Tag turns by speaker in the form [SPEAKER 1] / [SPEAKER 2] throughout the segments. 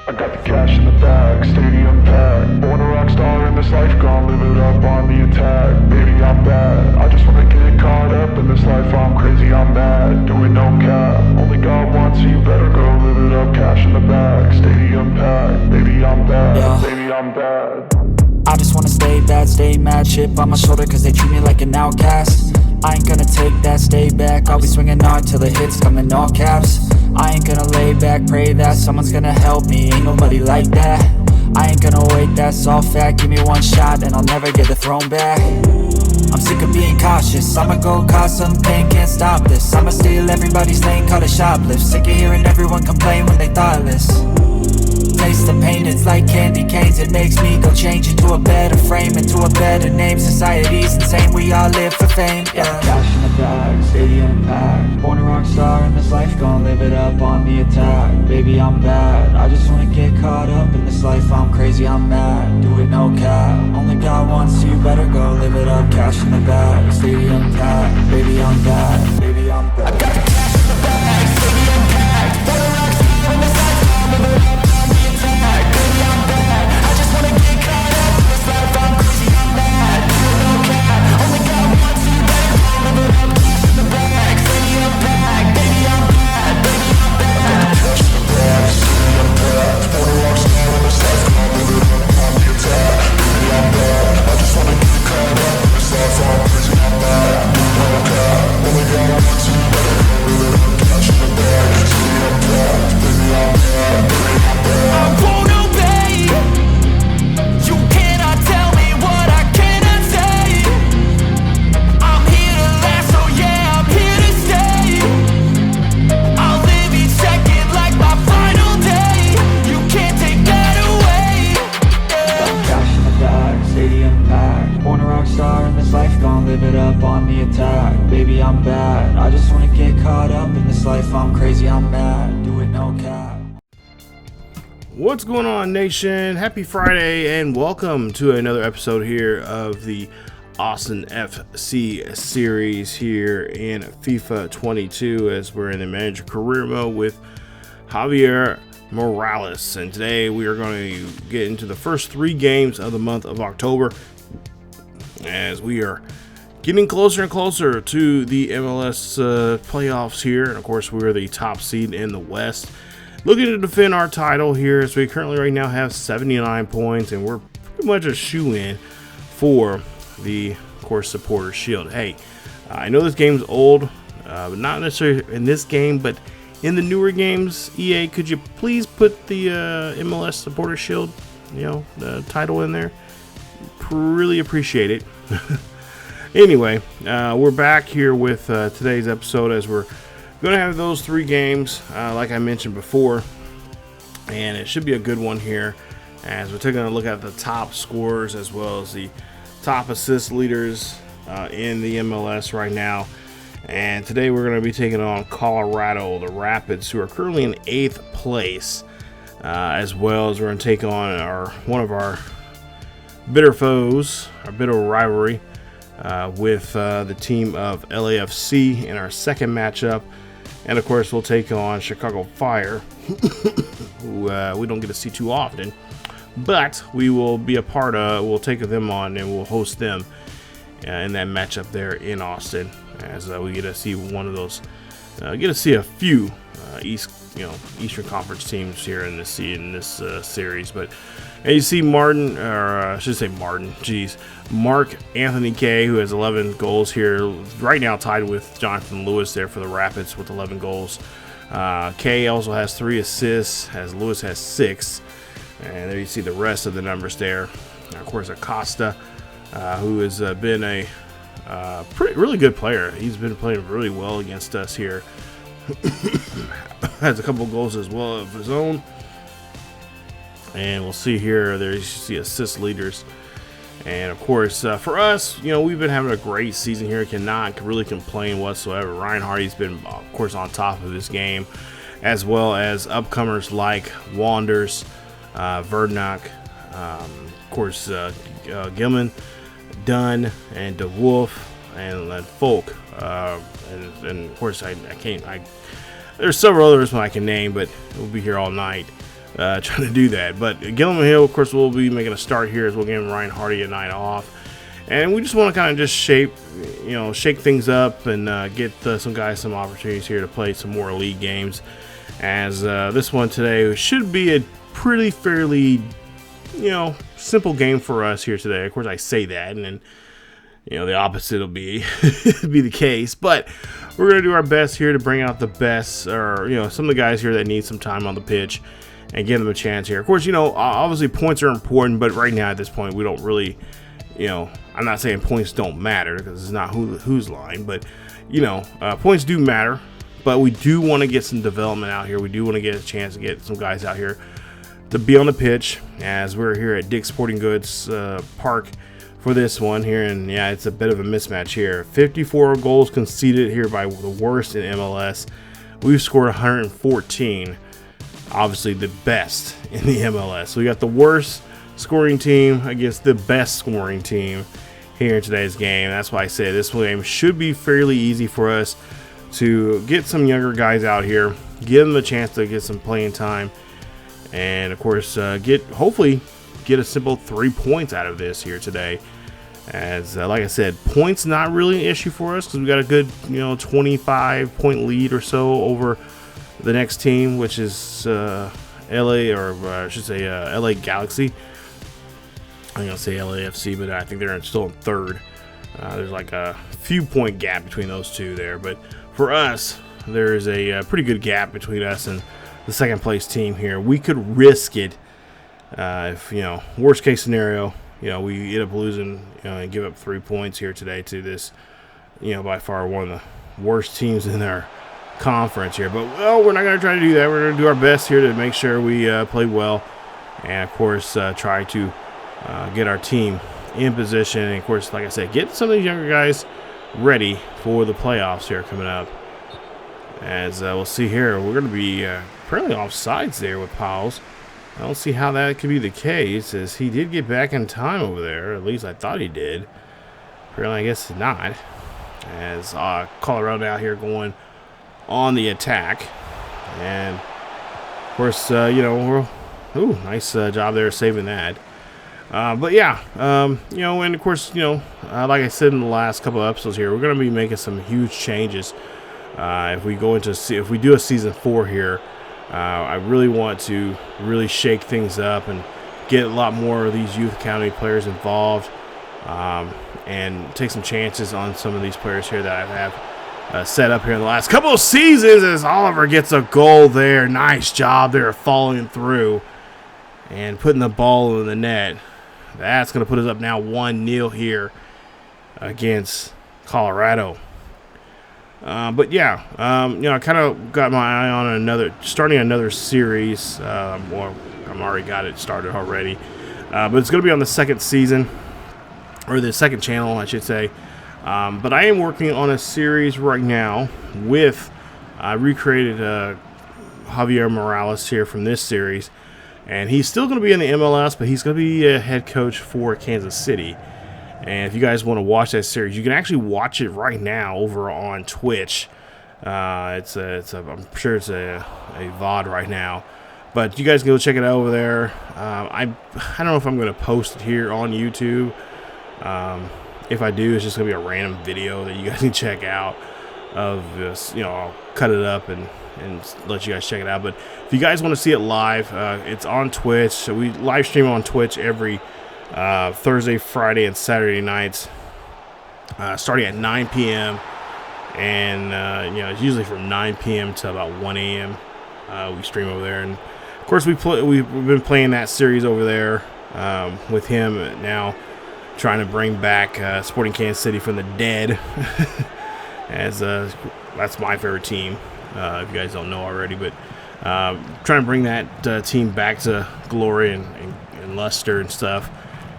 [SPEAKER 1] I got the cash in the bag, stadium packed. Born a rock star in this life, gonna live it up on the attack. Baby, I'm bad, I just wanna get caught up in this life. I'm crazy, I'm mad, doing no cap. Only God wants, so you better go live it up. Cash in the bag, stadium packed. Baby, I'm bad, baby, I'm bad.
[SPEAKER 2] I just wanna stay bad, stay mad. Chip on my shoulder cause they treat me like an outcast. I ain't gonna take that, stay back. I'll be swinging hard till the hits come in all caps. I ain't gonna lay back, pray that someone's gonna help me. Ain't nobody like that. I ain't gonna wait, that's all fact. Give me one shot and I'll never get the throne back. I'm sick of being cautious. I'ma go cause some pain, can't stop this. I'ma steal everybody's lane, call it shoplift. Sick of hearing everyone complain when they thoughtless. Taste the pain, it's like candy canes. It makes me go change into a better frame, into a better name. Society's insane, we all live for fame, yeah. Cash in the bag, stadium packed. Born a rock star in this life, gonna live it up on the attack. Baby, I'm bad, I just wanna get caught up in this life. I'm crazy, I'm mad, do it no cap. Only God wants, so you better go live it up. Cash in the bag, stadium packed. Baby, I'm bad, baby, I'm bad. I got the cash in the bag, stadium packed. Born a rock star in this life, gonna live it up. Baby, I'm bad, I just wanna get caught up in this life. I'm crazy, I'm mad, do it no cap.
[SPEAKER 3] What's going on, nation? Happy Friday and welcome to another episode here of the Austin FC series here in FIFA 22 as we're in the manager career mode with Javier Morales. And today we are going to get into the first 3 games of the month of October as we are getting closer and closer to the MLS playoffs here. And of course, we're the top seed in the West, looking to defend our title here as we currently right now have 79 points, and we're pretty much a shoe-in for the, of course, Supporter Shield. Hey, I know this game's old, but not necessarily in this game, but in the newer games, EA, could you please put the MLS Supporter Shield, the title in there? Really appreciate it. Anyway, we're back here with today's episode as we're going to have those 3 games, like I mentioned before, and it should be a good one here as we're taking a look at the top scorers as well as the top assist leaders in the MLS right now. And today we're going to be taking on Colorado, the Rapids, who are currently in 8th place, as well as we're going to take on one of our bitter foes, our bitter rivalry, with the team of LAFC in our second matchup. And of course we'll take on Chicago Fire, who we don't get to see too often, but we will be a part of, we'll take them on and we'll host them in that matchup there in Austin as we get to see one of those, get to see a few Eastern Conference teams here in this series. But and you see Mark Anthony K, who has 11 goals here right now, tied with Jonathan Lewis there for the Rapids with 11 goals. K also has 3 assists, as Lewis has 6, and there you see the rest of the numbers there. And of course, Acosta, who has been a really good player. He's been playing really well against us here. Has a couple goals as well of his own. And we'll see here, there you see assist leaders. And of course, for us, we've been having a great season here. Cannot really complain whatsoever. Ryan Hardy's been, of course, on top of his game, as well as upcomers like Wanders, Verdnak, of course, Gilman, Dunn, and DeWolf, and Folk. And of course, there's several others I can name, but we'll be here all night. trying to do that. But Gilliam Hill, of course, will be making a start here as we'll give Ryan Hardy a night off. And we just want to kind of just shake things up and get some guys some opportunities here to play some more league games. As this one today should be a fairly, simple game for us here today. Of course, I say that, and then, the opposite will be be the case. But we're going to do our best here to bring out the best, or, some of the guys here that need some time on the pitch and give them a chance here. Of course, obviously points are important, but right now at this point, we don't really, I'm not saying points don't matter because it's not whose line, but, points do matter. But we do want to get some development out here. We do want to get a chance to get some guys out here to be on the pitch as we're here at Dick's Sporting Goods Park for this one here. And yeah, it's a bit of a mismatch here. 54 goals conceded here by the worst in MLS. We've scored 114. Obviously the best in the MLS. So we got the worst scoring team against the best scoring team here in today's game. That's why I say this game should be fairly easy for us to get some younger guys out here, give them a chance to get some playing time, and of course hopefully get a simple 3 points out of this here today. As like I said, points not really an issue for us because we got a good 25-point lead or so over the next team, which is LA, or I should say LA Galaxy. I'm gonna say LAFC, but I think they're still in third. There's like a few point gap between those two there, but for us, there is a pretty good gap between us and the second place team here. We could risk it if, worst case scenario, we end up losing and give up 3 points here today to this, by far one of the worst teams in our conference here. But, we're not going to try to do that. We're going to do our best here to make sure we play well and, of course, try to get our team in position. And, of course, like I said, get some of these younger guys ready for the playoffs here coming up. As we'll see here, we're going to be apparently offsides there with Powell's. I don't see how that could be the case, as he did get back in time over there. At least I thought he did. Apparently, I guess not. As Colorado out here going on the attack. And, of course, nice job there saving that. But yeah, and of course, like I said in the last couple of episodes here, we're going to be making some huge changes. If we do a season 4 here, I really want to really shake things up and get a lot more of these youth academy players involved, and take some chances on some of these players here that I have set up here in the last couple of seasons. As Oliver gets a goal there, nice job there following through and putting the ball in the net. That's going to put us up now 1-0 here against Colorado. But yeah, I kind of got my eye on starting another series. Well, I've already got it started already. But it's going to be on the second season, or the second channel, I should say. But I am working on a series right now with, I recreated Javier Morales here from this series. And he's still going to be in the MLS, but he's going to be a head coach for Kansas City. And if you guys want to watch that series, you can actually watch it right now over on Twitch. I'm sure it's a VOD right now. But you guys can go check it out over there. I don't know if I'm going to post it here on YouTube. If I do, it's just going to be a random video that you guys can check out of this. I'll cut it up and let you guys check it out. But if you guys want to see it live, it's on Twitch. So we live stream on Twitch every Thursday, Friday, and Saturday nights, starting at 9 p.m. And it's usually from 9 p.m. to about 1 a.m. We stream over there, and of course we've been playing that series over there with him now, trying to bring back Sporting Kansas City from the dead. As that's my favorite team. If you guys don't know already, but trying to bring that team back to glory and luster and stuff.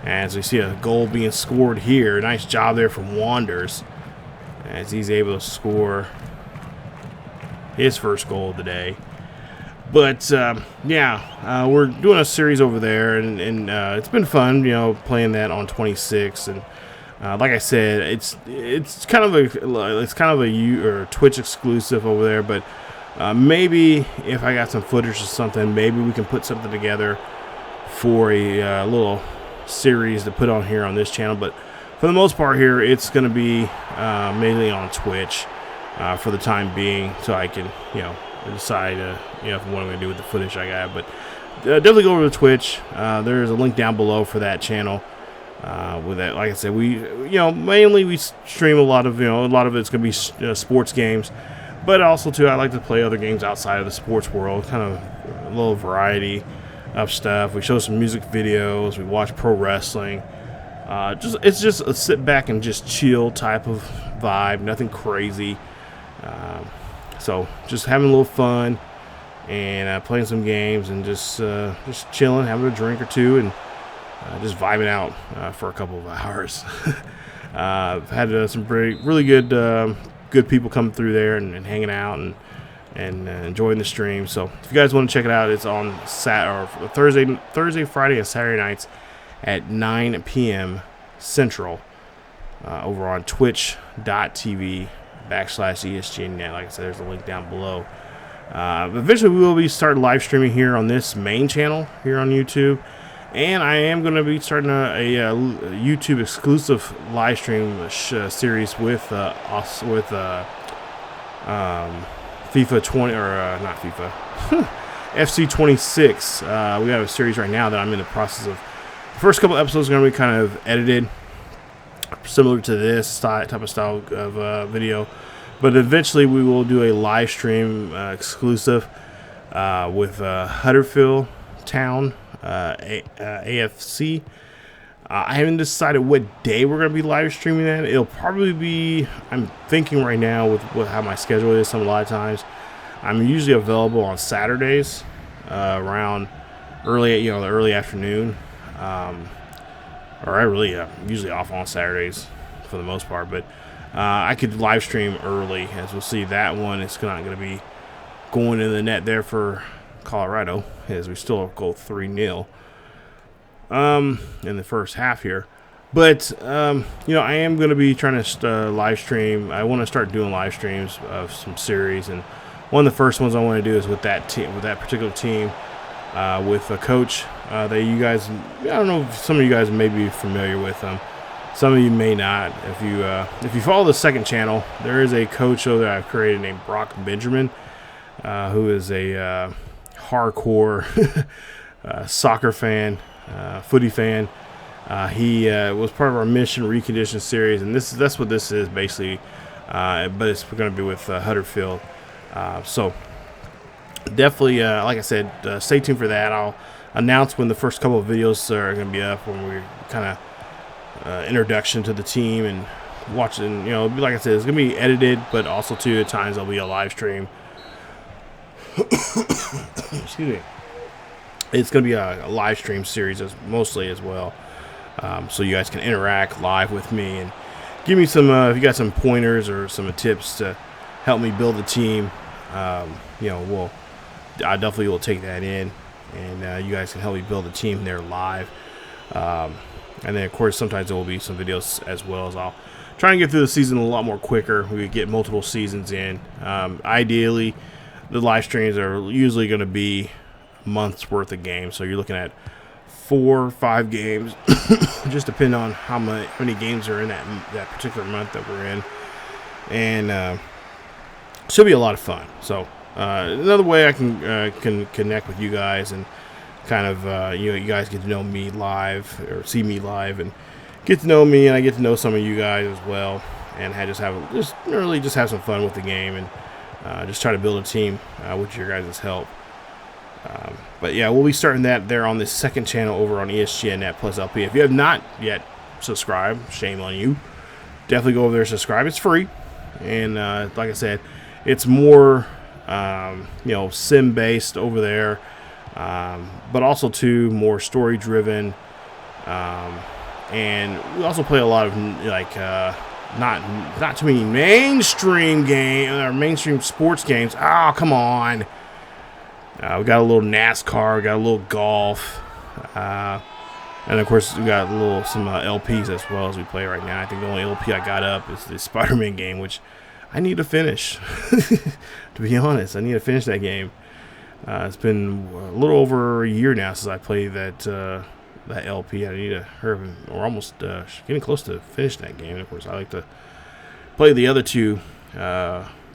[SPEAKER 3] As we see a goal being scored here, nice job there from Wanders, as he's able to score his first goal of the day. But we're doing a series over there, and it's been fun, playing that on 26. And like I said, it's kind of a Twitch exclusive over there, but Maybe if I got some footage or something, maybe we can put something together for a little series to put on here on this channel. But for the most part here, it's going to be mainly on Twitch for the time being, so I can, decide, what I'm going to do with the footage I got. But definitely go over to Twitch. There's a link down below for that channel. With that, like I said, we, mainly we stream a lot of it's going to be sports games, but also too, I like to play other games outside of the sports world, kind of a little variety of stuff. We show some music videos. We watch pro wrestling. It's just a sit back and just chill type of vibe. Nothing crazy. So just having a little fun and playing some games and just chilling, having a drink or two, and just vibing out for a couple of hours. I've had some really good people coming through there and hanging out and enjoying the stream. So if you guys want to check it out, it's on Thursday, Friday, and Saturday nights at 9 p.m. Central over on twitch.tv/ESGNet. Like I said, there's a link down below. But eventually we will be starting live streaming here on this main channel here on YouTube. And I am going to be starting a YouTube exclusive live stream series with FIFA 20, or not FIFA, FC 26. We have a series right now that I'm in the process of. The first couple episodes are going to be kind of edited, similar to this type of style of video. But eventually we will do a live stream exclusive with Huddersfield Town. AFC. I haven't decided what day we're going to be live streaming that. It'll probably be, I'm thinking right now with how my schedule is, a lot of times I'm usually available on Saturdays around the early afternoon, or I really usually off on Saturdays for the most part, but I could live stream early. As we'll see, that one is not going to be going in the net there for Colorado, as we still go 3-0 in the first half here. But I am going to be trying to live stream. I want to start doing live streams of some series, and one of the first ones I want to do is with that team, with that particular team, with a coach that you guys, I don't know if some of you guys may be familiar with them. Some of you may not. If you follow the second channel, there is a coach over there I've created named Brock Benjamin, who is a hardcore soccer fan, footy fan. He was part of our Mission Recondition series, and that's what this is basically. But it's going to be with Huddersfield. So definitely, like I said, stay tuned for that. I'll announce when the first couple of videos are going to be up, when we're kind of introduction to the team and watching. Like I said, it's going to be edited, but also too at times there'll be a live stream. Excuse me. It's going to be a live stream series mostly as well, so you guys can interact live with me and give me some if you got some pointers or some tips to help me build the team. I definitely will take that in, and you guys can help me build a team there live. And then of course sometimes there will be some videos as well, as I'll try and get through the season a lot more quicker. We get multiple seasons in. Ideally, the live streams are usually going to be months worth of games, so you're looking at 4 or 5 games, just depending on how many games are in that particular month that we're in, and should be a lot of fun. So another way I can connect with you guys and kind of you guys get to know me live, or see me live, and get to know me, and I get to know some of you guys as well, and just have some fun with the game, and just try to build a team with your guys' help. But yeah, we'll be starting that there on this second channel over on ESGNet plus LP. If you have not yet subscribed, shame on you. Definitely go over there and subscribe. It's free, and like I said, it's more sim based over there, but also too more story driven, and we also play a lot of not too many mainstream mainstream sports games. Oh, come on. We got a little NASCAR, got a little golf, and of course we got some LPs as well as we play right now. I think the only LP I got up is the Spider-Man game, which I need to finish. To be honest, I need to finish that game. It's been a little over a year now since I played that LP. I need to hurry, or almost getting close to finishing that game. And of course, I like to play the other two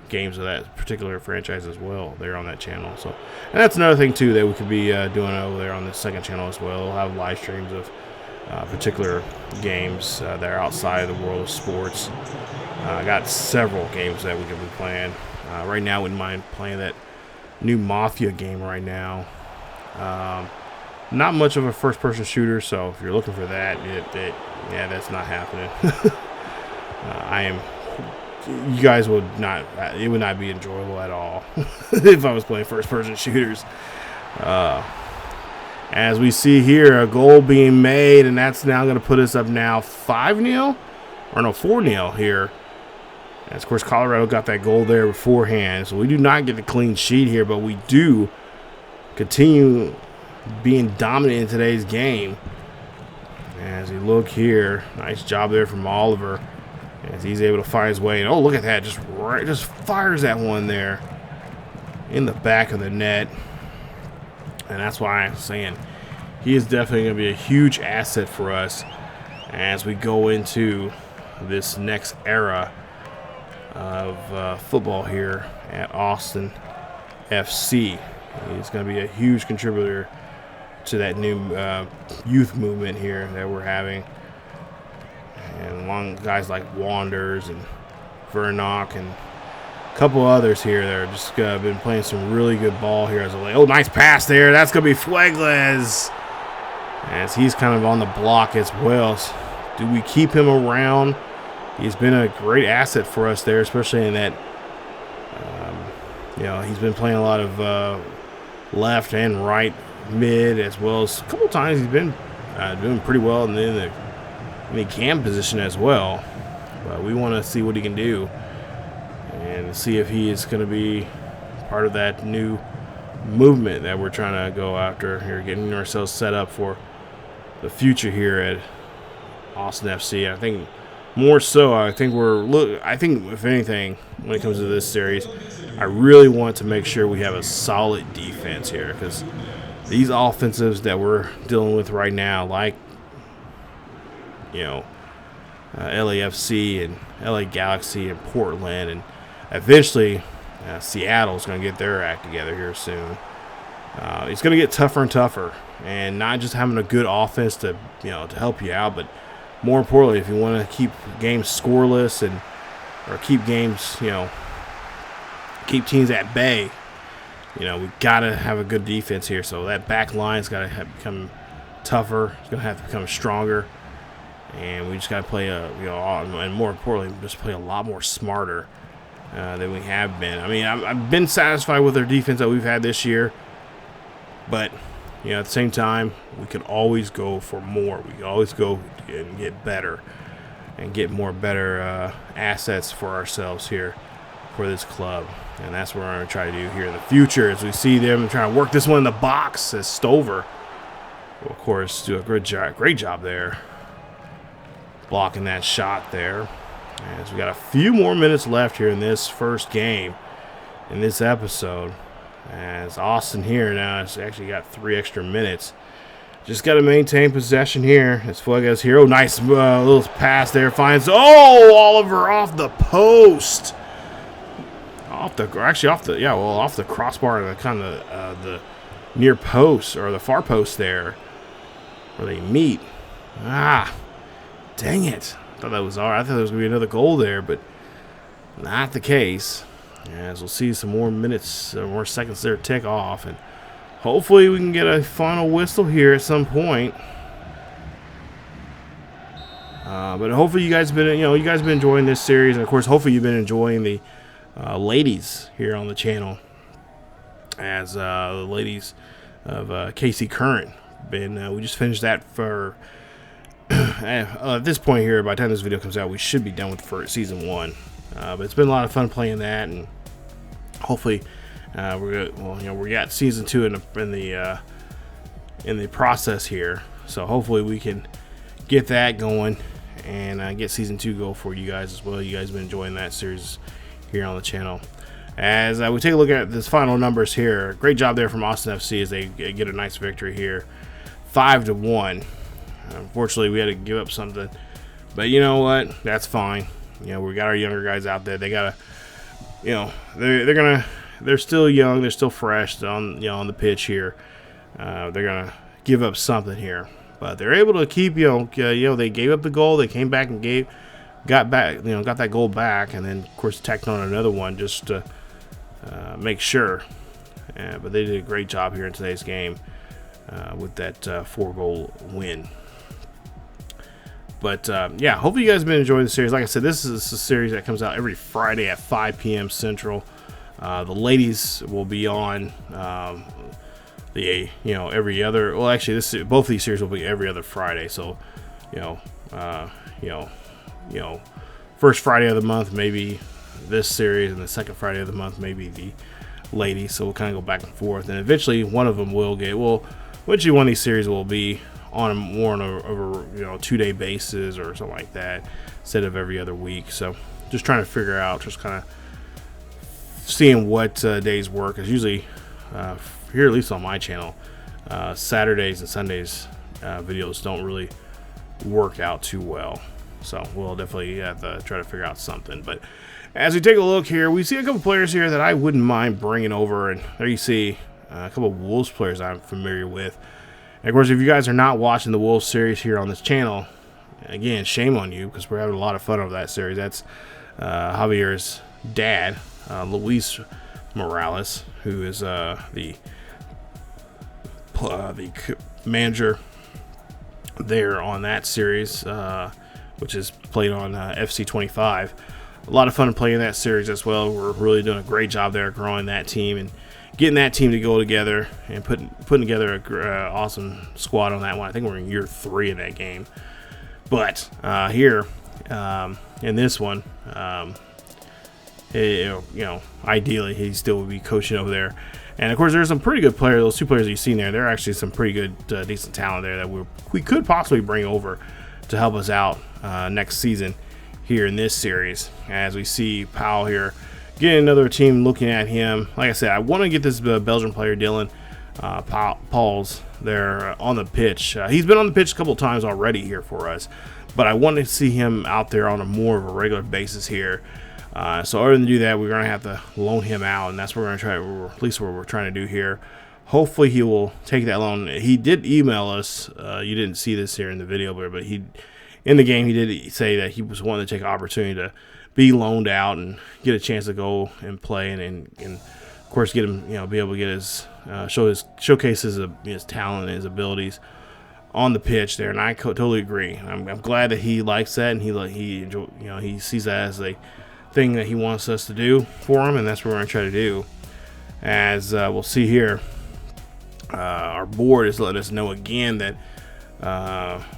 [SPEAKER 3] games of that particular franchise as well. They're on that channel. So, and that's another thing too that we could be doing over there on the second channel as well. We'll have live streams of particular games that are outside of the world of sports. I got several games that we could be playing. Right now, I wouldn't mind playing that new Mafia game right now. Not much of a first-person shooter, so if you're looking for that, yeah, that's not happening. You guys would not. It would not be enjoyable at all if I was playing first-person shooters. As we see here, a goal being made, and that's now going to put us up now 5-0, or no, 4-0 here. And of course, Colorado got that goal there beforehand, so we do not get the clean sheet here, but we do continue being dominant in today's game. As we look here, nice job there from Oliver, as he's able to find his way. And oh, look at that! Just fires that one there in the back of the net. And that's why I'm saying he is definitely going to be a huge asset for us as we go into this next era of football here at Austin FC. He's going to be a huge contributor to that new youth movement here that we're having. And along guys like Wanders and Vernock and a couple others here that are just been playing some really good ball here as of late. Oh, nice pass there. That's going to be Fuegles, as he's kind of on the block as well. Do we keep him around? He's been a great asset for us there, especially in that, he's been playing a lot of left and right mid, as well as a couple times he's been doing pretty well in the cam position as well. But we want to see what he can do and see if he is going to be part of that new movement that we're trying to go after here, getting ourselves set up for the future here at Austin FC. I think more so, I think if anything, when it comes to this series, I really want to make sure we have a solid defense here, because these offensives that we're dealing with right now, like LAFC and LA Galaxy and Portland, and eventually Seattle's going to get their act together here soon. It's going to get tougher and tougher, and not just having a good offense to help you out, but more importantly, if you want to keep games scoreless or keep games, keep teams at bay, we got to have a good defense here. So that back line's got to become tougher. It's going to have to become stronger. And we just got to play and more importantly, just play a lot more smarter than we have been. I mean, I've been satisfied with our defense that we've had this year, but at the same time, we can always go for more. We can always go and get better and get better assets for ourselves here for this club. And that's what we're going to try to do here in the future, as we see them trying to work this one in the box, as Stover will, of course, do a great job there, blocking that shot there. As we got a few more minutes left here in this first game in this episode, as Austin here now has actually got 3 extra minutes. Just got to maintain possession here. As Fuegles here. Oh, nice little pass there. Finds, Oliver off the post. Off the crossbar, the kind of the near post, or the far post there where they meet. Dang it. I thought that was all right. I thought there was going to be another goal there, but not the case. As we'll see some more minutes, more seconds there tick off, and hopefully we can get a final whistle here at some point. But hopefully you guys have been enjoying this series, and of course hopefully you've been enjoying the ladies here on the channel, as the ladies of KC Current. We just finished that for at this point here. By the time this video comes out, we should be done with season 1. But it's been a lot of fun playing that, and hopefully we got season 2 in the process here. So hopefully we can get that going and get season 2 go for you guys as well. You guys have been enjoying that series here on the channel. As we take a look at this final numbers here, great job there from Austin FC as they get a nice victory here, 5-1. Unfortunately, we had to give up something, but you know what? That's fine. You know, we got our younger guys out there. They gotta, you know, they're still young, they're still fresh on on the pitch here. They're gonna give up something here, but they're able to keep they gave up the goal, they came back and got that goal back, and then of course tacked on another one just to make sure. But they did a great job here in today's game with that 4-goal win. But yeah, hopefully you guys have been enjoying the series. Like I said, this is a series that comes out every Friday at 5 p.m. Central. The ladies will be on every other. Well, actually, both of these series will be every other Friday. So, first Friday of the month maybe this series, and the second Friday of the month maybe the ladies. So we'll kind of go back and forth, and eventually one of them will get. Well, eventually one of these series will be on more on a 2-day basis or something like that instead of every other week. So just trying to figure out, just kind of seeing what days work. Because usually here, at least on my channel, Saturdays and Sundays videos don't really work out too well. So we'll definitely have to try to figure out something. But as we take a look here, we see a couple players here that I wouldn't mind bringing over. And there you see a couple of Wolves players I'm familiar with. And of course, if you guys are not watching the Wolves series here on this channel, again, shame on you, because we're having a lot of fun over that series. That's Javier's dad, Luis Morales, who is the manager there on that series, which is played on FC 25. A lot of fun playing that series as well. We're really doing a great job there growing that team and getting that team to go together and putting together a awesome squad on that one. I think we're in year 3 in that game. But here in this one, ideally he still would be coaching over there. And of course, there's some pretty good players. Those 2 players you've seen there, they're actually some pretty good, decent talent there that we could possibly bring over to help us out next season here in this series. As we see Powell here, getting another team looking at him. Like I said, I want to get this Belgian player, Dylan Pauls, there on the pitch. He's been on the pitch a couple times already here for us, but I want to see him out there on a more of a regular basis here. So other than do that, we're going to have to loan him out, and that's what we're going to try, or at least what we're trying to do here. Hopefully he will take that loan. He did email us. You didn't see this here in the video, but in the game he did say that he was wanting to take an opportunity to be loaned out and get a chance to go and play, and of course get him, be able to get his showcase his talent and his abilities on the pitch there. And I totally agree. I'm glad that he likes that, and he sees that as a thing that he wants us to do for him, and that's what we're going to try to do. As we'll see here, our board is letting us know again that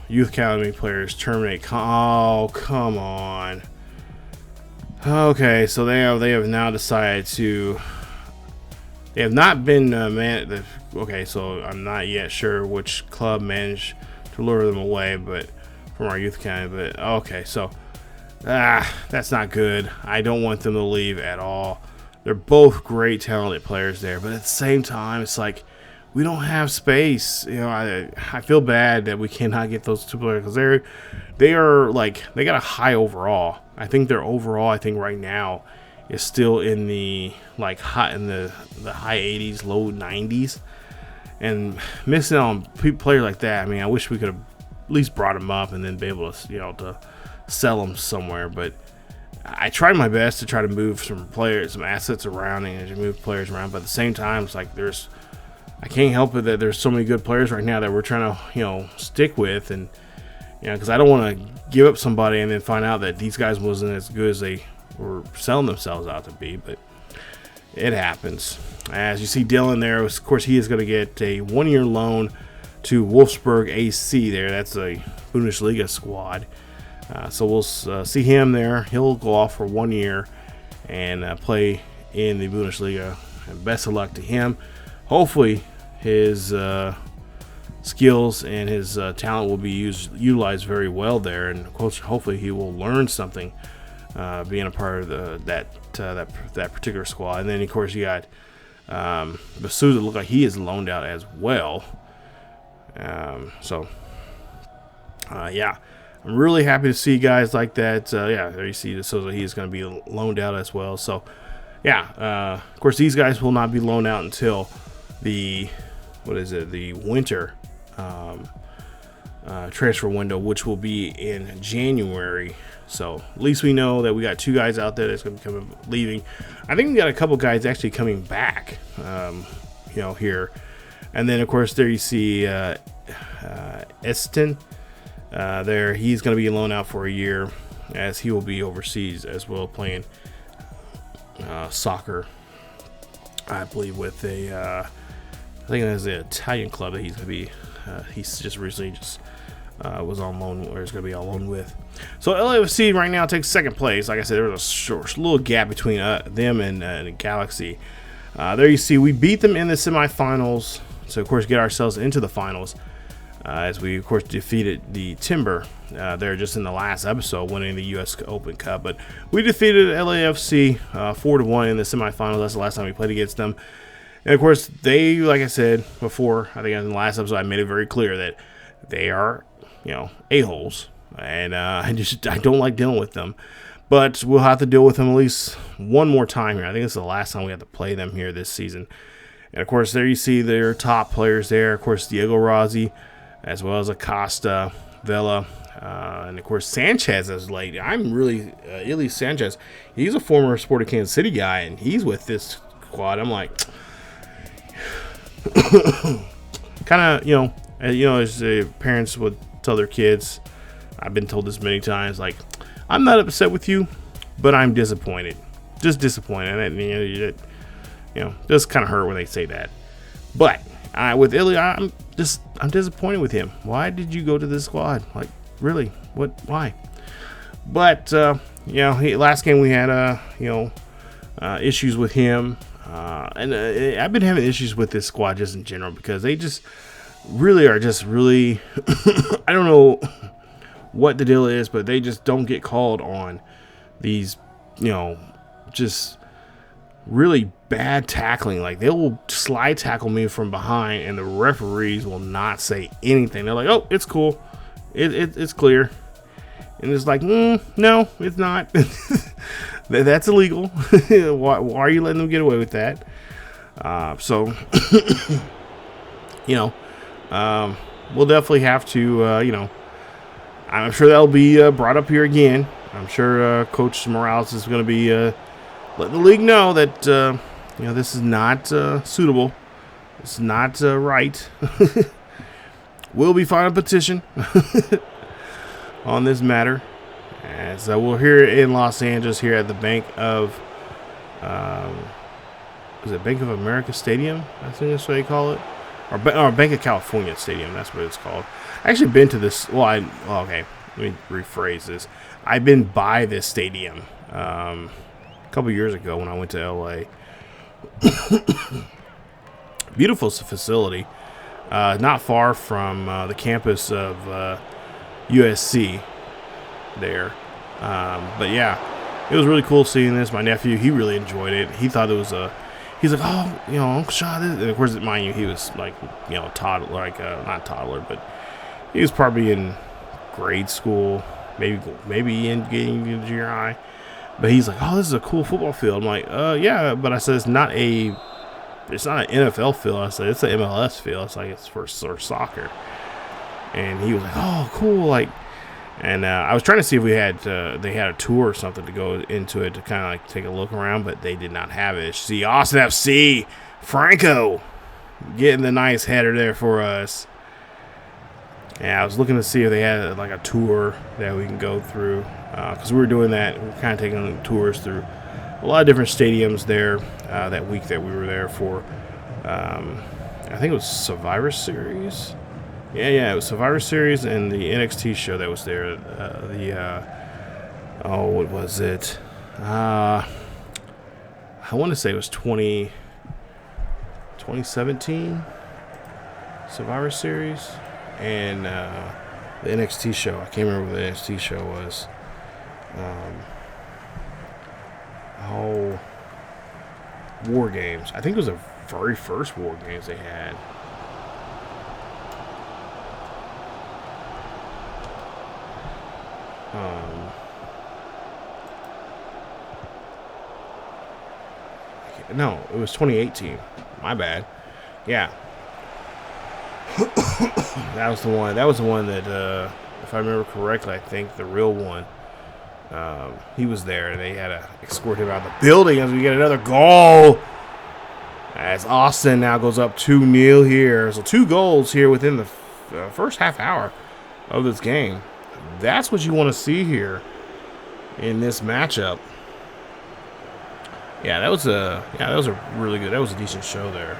[SPEAKER 3] youth academy players terminate. Oh, come on. Okay, so they have now decided to. They have not been okay, so I'm not yet sure which club managed to lure them away, but from our youth academy. But okay, so that's not good. I don't want them to leave at all. They're both great, talented players there, but at the same time, it's like we don't have space. I feel bad that we cannot get those 2 players because they got a high overall. I think their overall, right now, is still in the the high 80s, low 90s, and missing on players like that. I mean, I wish we could have at least brought them up and then be able to to sell them somewhere. But I tried my best to try to move some assets around and to move players around. But at the same time, it's like I can't help it that there's so many good players right now that we're trying to stick with, and because I don't want to give up somebody and then find out that these guys wasn't as good as they were selling themselves out to be. But it happens. As you see Dylan there, of course he is going to get a 1-year loan to Wolfsburg AC there. That's a Bundesliga squad. So we'll see him there. He'll go off for 1 year and play in the Bundesliga. And best of luck to him. Hopefully his skills and his talent will be utilized very well there, and of course hopefully he will learn something being a part of that particular squad. And then of course you got Basu that look like he is loaned out as well. Yeah, I'm really happy to see guys like that. Yeah, there you see the Souza, he is going to be loaned out as well. So yeah, of course these guys will not be loaned out until the winter transfer window, which will be in January. So at least we know that we got 2 guys out there that's going to be leaving. I think we got a couple guys actually coming back, here. And then of course there you see Eston. There, he's going to be loaned out for a year, as he will be overseas as well, playing soccer, I believe, with I think it was the Italian club that he's going to be. He's just recently was on loan, or is going to be on loan with. So LAFC right now takes second place. Like I said, there was a short little gap between them and Galaxy. There you see we beat them in the semifinals, so of course get ourselves into the finals. As we, of course, defeated the Timber there just in the last episode, winning the U.S. Open Cup. But we defeated LAFC 4-1 in the semifinals. That's the last time we played against them. And, of course, they, like I said before, I think in the last episode I made it very clear that they are, a-holes. And I don't like dealing with them. But we'll have to deal with them at least one more time here. I think it's the last time we have to play them here this season. And, of course, there you see their top players there. Of course, Diego Rossi, as well as Acosta, Vela, and of course Sanchez is late. I'm really Illy Sanchez. He's a former Sporting Kansas City guy, and he's with this squad. I'm like, kind of, as parents would tell their kids. I've been told this many times. Like, I'm not upset with you, but I'm disappointed. Just disappointed. And just kind of hurt when they say that. But with Illy, I'm disappointed with him. Why did you go to this squad? Like, really? What? Why? But last game we had issues with him, and I've been having issues with this squad just in general, because they just really are I don't know what the deal is, but they just don't get called on these just really bad tackling. Like, they will slide tackle me from behind, and the referees will not say anything. They're like, "Oh, it's cool, it's clear," and it's like, no, it's not. That's illegal. why are you letting them get away with that? We'll definitely have to. I'm sure that'll be brought up here again. I'm sure Coach Morales is going to be letting the league know that this is not suitable. It's not right. We'll be filing a petition on this matter. And so we're here in Los Angeles, here at the Bank of Bank of America Stadium? I think that's what they call it. Or Bank of California Stadium. That's what it's called. I actually been to this. Okay. Let me rephrase this. I've been by this stadium a couple years ago when I went to LA. Beautiful facility. Not far from the campus of USC there. But yeah, it was really cool seeing this. My nephew, he really enjoyed it. He thought it was he's like, "Oh, Uncle Shaw." And of course, mind you, he was like, toddler, not toddler, but he was probably in grade school, maybe in getting into junior high. But he's like, "Oh, this is a cool football field." I'm like, yeah, but I said it's not an NFL field. I said it's an MLS field. It's like it's for soccer. And he was like, "Oh, cool!" And I was trying to see if they had a tour or something to go into it to kind of take a look around, but they did not have it. See, Austin FC, Franco, getting the nice header there for us. Yeah, I was looking to see if they had a tour that we can go through, because we were doing that. We were kind of taking tours through a lot of different stadiums there that week that we were there for. I think it was Survivor Series. Yeah, it was Survivor Series and the NXT show that was there. What was it? I want to say it was 2017 Survivor Series and the NXT show. I can't remember what the NXT show was. Oh, War Games. I think it was the very first War Games they had. No, it was 2018. My bad. Yeah. That was the one. That was the one that, if I remember correctly, I think the real one. He was there, and they had to escort him out of the building as we get another goal. As Austin now goes up 2-0 here. So 2 goals here within the first half hour of this game. That's what you want to see here in this matchup. Yeah, that was a really good. That was a decent show there.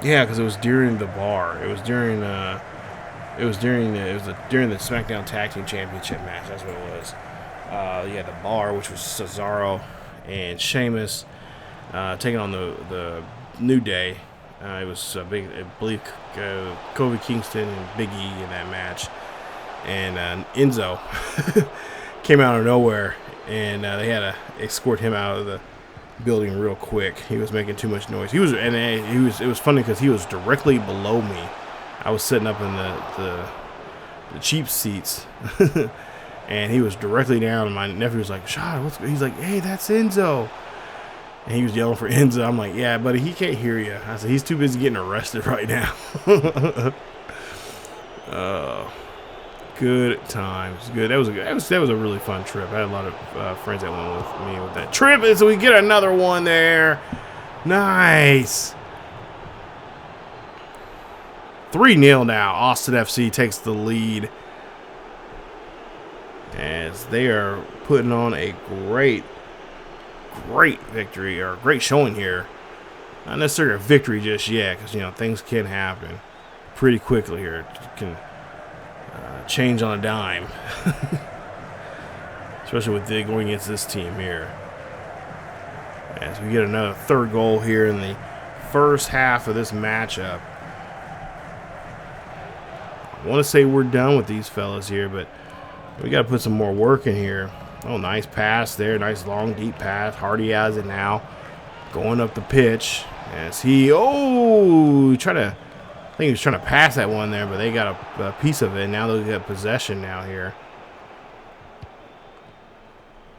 [SPEAKER 3] Yeah, because it was during the bar. It was during the SmackDown Tag Team Championship match. That's what it was. Yeah, the bar, which was Cesaro and Sheamus taking on the New Day. It was I believe Kofi Kingston and Big E in that match, and Enzo came out of nowhere, and they had to escort him out of the building real quick. He was making too much noise. It was funny because he was directly below me. I was sitting up in the cheap seats, and he was directly down. And my nephew was like, "Shot." He's like, "Hey, that's Enzo." And he was yelling for Enzo. I'm like, "Yeah, buddy, he can't hear you." I said, "He's too busy getting arrested right now." Good times. Good. That was a really fun trip. I had a lot of friends that went with me with that trip, and so we get another one there. Nice. 3-0 now. Austin FC takes the lead as they are putting on a great victory, or a great showing here. Not necessarily a victory just yet, because things can happen pretty quickly here. It can change on a dime, especially with going against this team here. As we get another 3rd goal here in the first half of this matchup. I want to say we're done with these fellas here, but we got to put some more work in here. Oh, nice pass there. Nice long, deep pass. Hardy has it now. Going up the pitch as he, I think he was trying to pass that one there, but they got a piece of it. Now they got possession now here.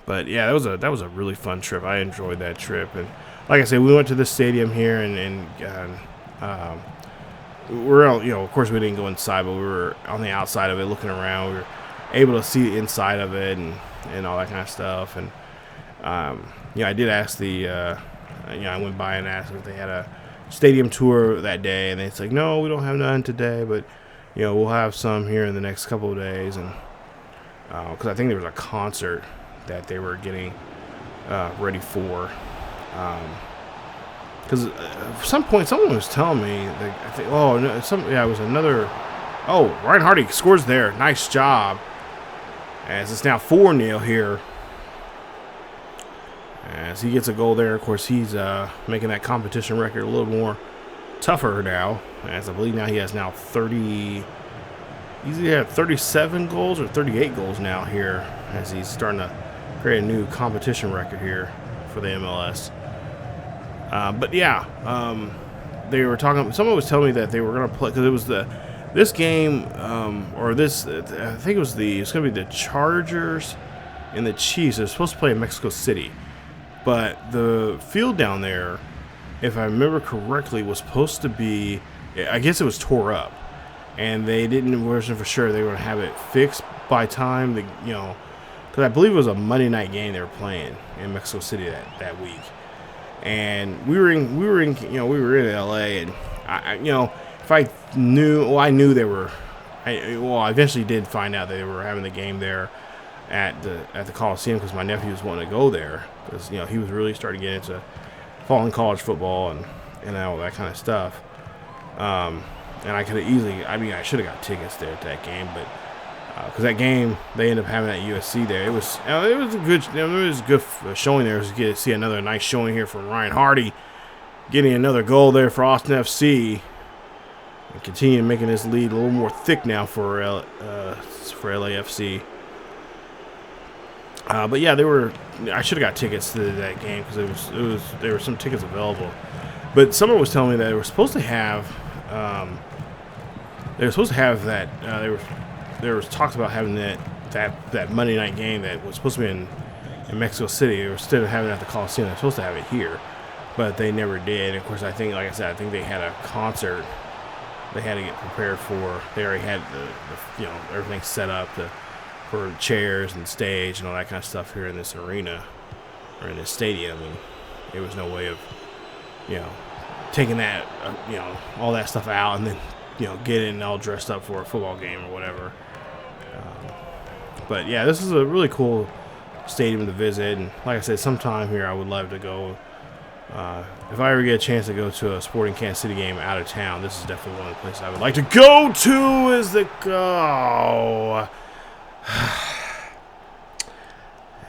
[SPEAKER 3] But yeah, that was a really fun trip. I enjoyed that trip, and like I said, we went to the stadium here, and we're out, of course we didn't go inside, but we were on the outside of it, looking around. We were able to see the inside of it and all that kind of stuff. And I did ask I went by and asked if they had a stadium tour that day, and it's like, no, we don't have none today, but we'll have some here in the next couple of days. And because I think there was a concert that they were getting ready for. Because at some point someone was telling me that it was another. Oh, Ryan Hardy scores there. Nice job. As it's now 4-0 here. As he gets a goal there, of course, he's making that competition record a little more tougher now. As I believe now he has 30. He's either had 37 goals or 38 goals now here, as he's starting to create a new competition record here for the MLS. But yeah, they were talking. Someone was telling me that they were going to play, because it was this game, I think it's going to be the Chargers and the Chiefs. They're supposed to play in Mexico City, but the field down there, if I remember correctly, was supposed to be, I guess it was tore up, and they wasn't for sure they were going to have it fixed by time because I believe it was a Monday night game they were playing in Mexico City that week. And we were in LA, and I knew they were. I eventually did find out that they were having the game there at the Coliseum, because my nephew was wanting to go there, because he was really starting to get into following college football and all that kind of stuff. And I could have easily, I should have got tickets there to that game, but because that game they ended up having at USC there. It was a good showing there. To get to see another nice showing here from Ryan Hardy, getting another goal there for Austin FC, and continuing making this lead a little more thick now for LAFC. But yeah, I should have got tickets to that game because there were some tickets available. But someone was telling me that they were supposed to have that. There was talks about having that Monday night game that was supposed to be in Mexico City. Instead of having it at the Coliseum, they're supposed to have it here, but they never did. And of course, I think, like I said, I think they had a concert they had to get prepared for. They already had the everything set up for chairs and stage and all that kind of stuff here in this arena or in this stadium, and there was no way of taking that all that stuff out and then getting all dressed up for a football game or whatever. But yeah, this is a really cool stadium to visit, and like I said, sometime here I would love to go. If I ever get a chance to go to a Sporting Kansas City game out of town, this is definitely one of the places I would like to go to.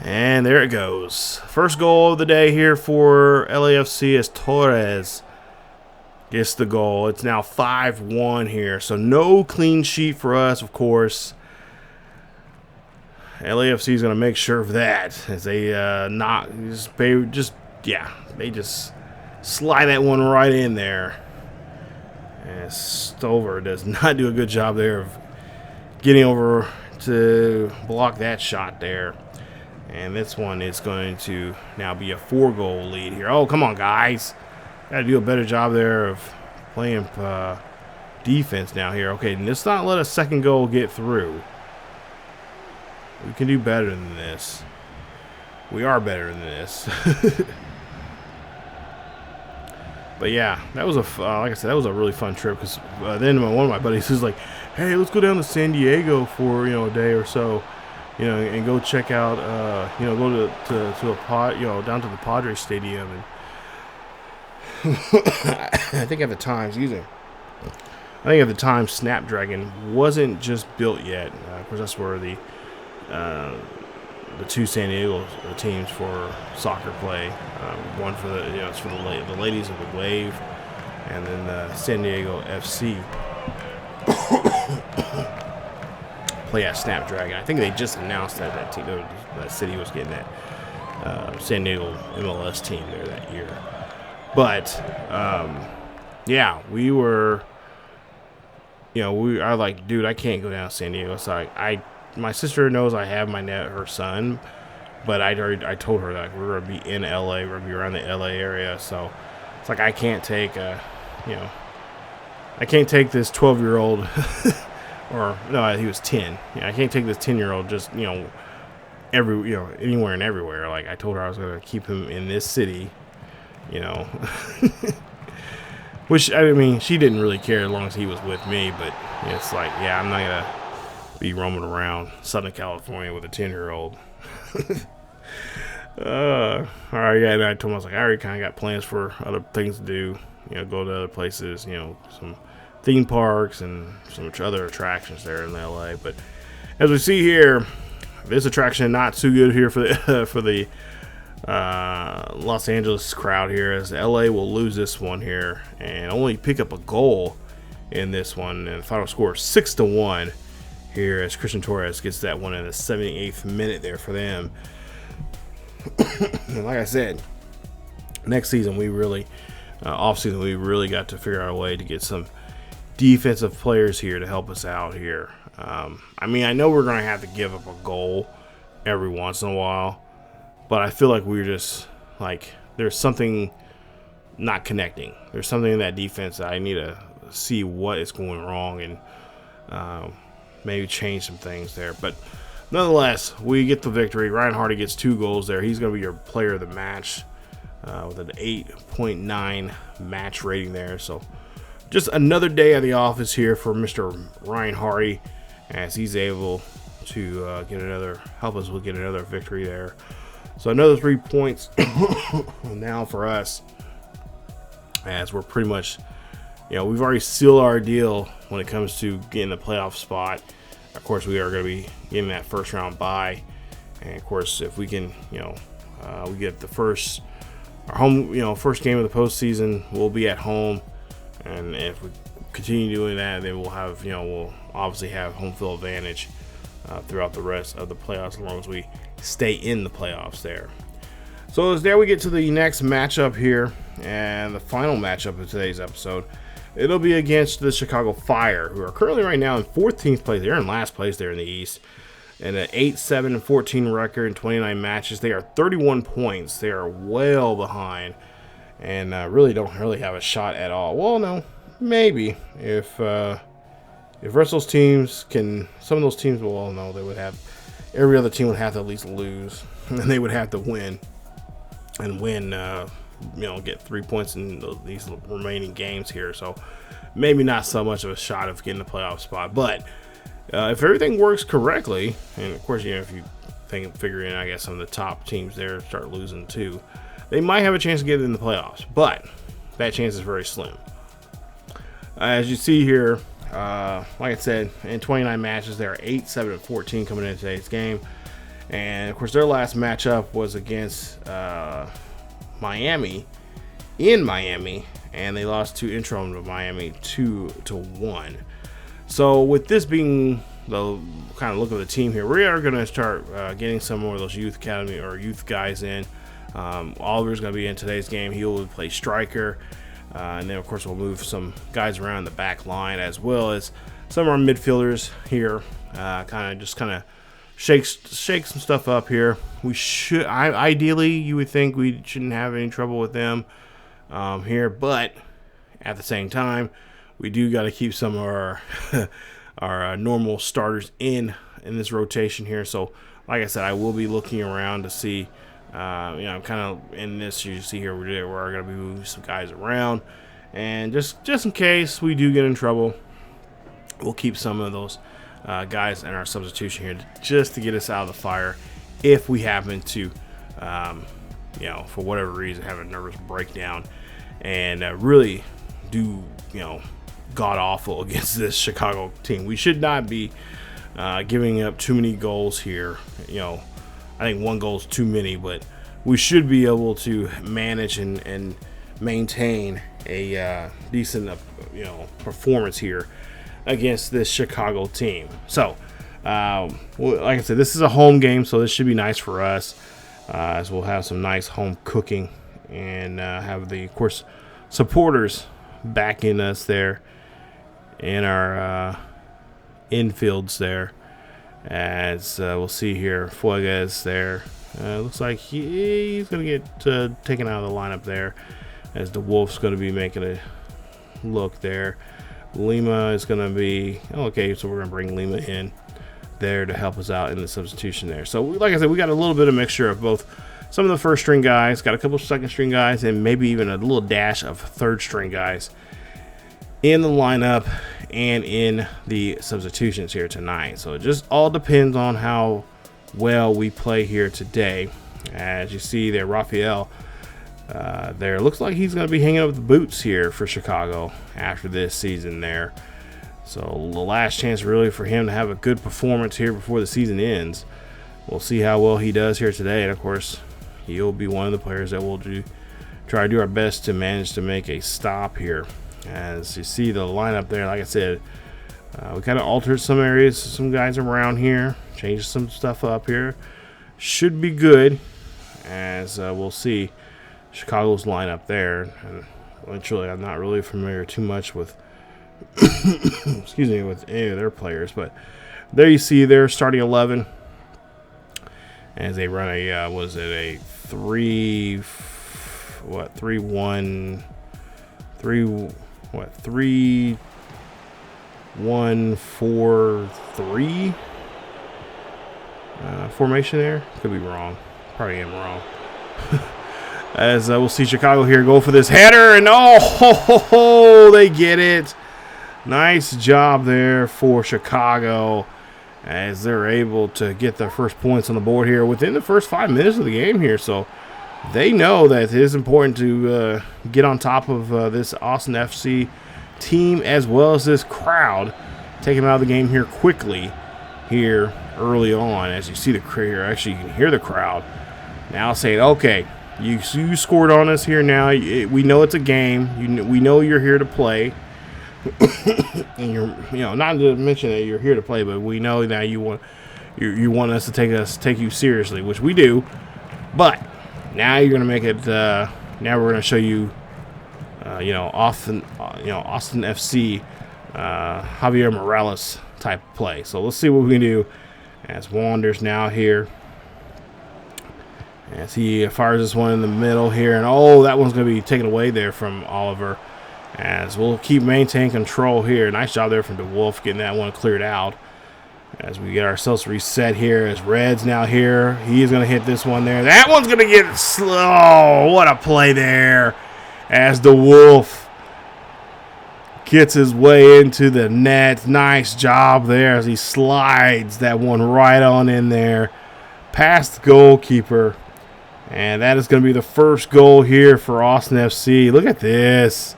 [SPEAKER 3] And there it goes. First goal of the day here for LAFC is Torres gets the goal. It's now 5-1 here, so no clean sheet for us, of course. LAFC is going to make sure of that as they they just slide that one right in there. And Stover does not do a good job there of getting over to block that shot there. And this one is going to now be a 4-goal lead here. Oh, come on, guys. Got to do a better job there of playing defense now here. Okay, let's not let a second goal get through. We can do better than this. We are better than this. But yeah, that was like I said, that was a really fun trip because then one of my buddies was like, "Hey, let's go down to San Diego for a day or so, and go check out, go to a pod, down to the Padres Stadium." And I think at the time, Snapdragon wasn't just built yet. Of course, that's where the two San Diego teams for soccer play. One for it's for the ladies of the Wave, and then the San Diego FC play at Snapdragon. I think they just announced that city was getting that San Diego MLS team there that year. But yeah, we were. I like, dude, I can't go down to San Diego. So my sister knows I have her son, but I told her that we're gonna be in LA, we're gonna be around the LA area. So it's like I can't take this 12-year-old, or no, he was 10. I can't take this 10-year-old just anywhere and everywhere. Like I told her I was gonna keep him in this city, Which, I mean, she didn't really care as long as he was with me, but it's like, yeah, I'm not going to be roaming around Southern California with a 10-year-old. All right, yeah, and I told him, I was like, I already kind of got plans for other things to do, go to other places, some theme parks and some other attractions there in LA. But as we see here, this attraction not too good here for the Los Angeles crowd here, as LA will lose this one here and only pick up a goal in this one, and the final score 6-1 here as Christian Torres gets that one in the 78th minute there for them. And like I said, next season we really off-season we really got to figure out a way to get some defensive players here to help us out here. I mean, I know we're going to have to give up a goal every once in a while, but I feel like we're just like there's something not connecting. There's something in that defense that I need to see what is going wrong and maybe change some things there. But nonetheless, we get the victory. Ryan Hardy gets 2 goals there. He's going to be your player of the match with an 8.9 match rating there. So just another day at the office here for Mr. Ryan Hardy, as he's able to help us get another victory there. So another 3 points now for us, as we're pretty much, we've already sealed our deal when it comes to getting the playoff spot. Of course, we are going to be getting that first round bye, and of course, if we can, we get our home, first game of the postseason, we'll be at home, and if we continue doing that, then we'll obviously have home field advantage throughout the rest of the playoffs, as long as we stay in the playoffs there. So as there we get to the next matchup here, and the final matchup of today's episode. It'll be against the Chicago Fire, who are currently right now in 14th place. They're in last place there in the East. And an 8-7-14 record in 29 matches. They are 31 points. They are well behind. And really don't have a shot at all. Well, no, maybe. If rest of those teams can, some of those teams, well, no, they would have, every other team would have to at least lose. And they would have to win. And win, get 3 points in these remaining games here. So maybe not so much of a shot of getting the playoff spot. But if everything works correctly, and of course, if you figure in, I guess, some of the top teams there start losing too, they might have a chance to get in the playoffs. But that chance is very slim. As you see here, like I said, in 29 matches, they are 8-7-14 coming into today's game. And of course, their last matchup was against Miami in Miami, and they lost to Interim to Miami 2-1. So with this being the kind of look of the team here, we are going to start getting some more of those youth academy or youth guys in. Oliver's going to be in today's game. He will play striker, and then of course we'll move some guys around the back line as well as some of our midfielders here. Kind of shake some stuff up here. We should, ideally, you would think we shouldn't have any trouble with them here, but at the same time, we do got to keep some of our normal starters in this rotation here. So, like I said, I will be looking around to see. I'm kind of in this. You see here, we're going to be moving some guys around, and just in case we do get in trouble, we'll keep some of those guys in our substitution here just to get us out of the fire if we happen to for whatever reason have a nervous breakdown and really do god awful against this Chicago team. We should not be giving up too many goals here. I think one goal is too many, but we should be able to manage and maintain a decent performance here against this Chicago team. So, like I said, this is a home game, so this should be nice for us, as we'll have some nice home cooking and have the, of course, supporters backing us there in our infields there. As we'll see here, Fuegas there. Looks like he's going to get taken out of the lineup there, as the Wolf's going to be making a look there. Lima is going to be okay, so we're going to bring Lima in there to help us out in the substitution there. So, like I said, we got a little bit of mixture of both some of the first string guys, got a couple of second string guys, and maybe even a little dash of third string guys in the lineup and in the substitutions here tonight. So, it just all depends on how well we play here today. As you see there, Rafael there looks like he's going to be hanging up the boots here for Chicago after this season there. So the last chance really for him to have a good performance here before the season ends. We'll see how well he does here today, and of course he'll be one of the players that will try to do our best to manage to make a stop here. As you see the lineup there, like I said, we kind of altered some areas, some guys around here, changed some stuff up here. Should be good, as we'll see Chicago's lineup there. And literally, I'm not really familiar too much with with any of their players, but there you see their starting 11 as they run a 3-1-3 3-1-4-3 formation there. Could be wrong. Probably am wrong. As we'll see Chicago here go for this header, and they get it. Nice job there for Chicago, as they're able to get their first points on the board here within the first 5 minutes of the game here. So they know that it is important to get on top of this Austin FC team as well as this crowd. Take them out of the game here quickly here early on. As you see the crowd here, actually you can hear the crowd now saying, okay, you scored on us here now. We know it's a game. We know you're here to play. And you're, not to mention that you're here to play, but we know that you want you want us to take you seriously, which we do. But now you're gonna make it. Now we're gonna show you, Austin FC, Javier Morales type of play. So let's see what we can do as Wanders now here. As he fires this one in the middle here, and that one's gonna be taken away there from Oliver. As we'll keep maintaining control here. Nice job there from DeWolf getting that one cleared out. As we get ourselves reset here, as Red's now here. He's going to hit this one there. That one's going to get slow. What a play there. As DeWolf gets his way into the net. Nice job there as he slides that one right on in there. Past the goalkeeper. And that is going to be the first goal here for Austin FC. Look at this.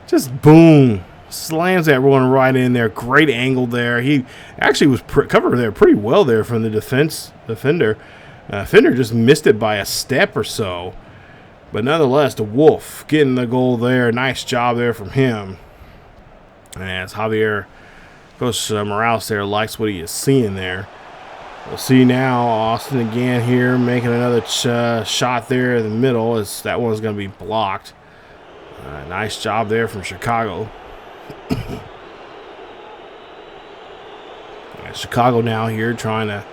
[SPEAKER 3] Just boom. Slams that one right in there. Great angle there. He actually was covered there pretty well there from the defender. Defender just missed it by a step or so. But nonetheless, the Wolf getting the goal there. Nice job there from him. As Javier Coach Morales there likes what he is seeing there. We'll see now Austin again here making another shot there in the middle. As that one's going to be blocked. Nice job there from Chicago. Chicago now here trying to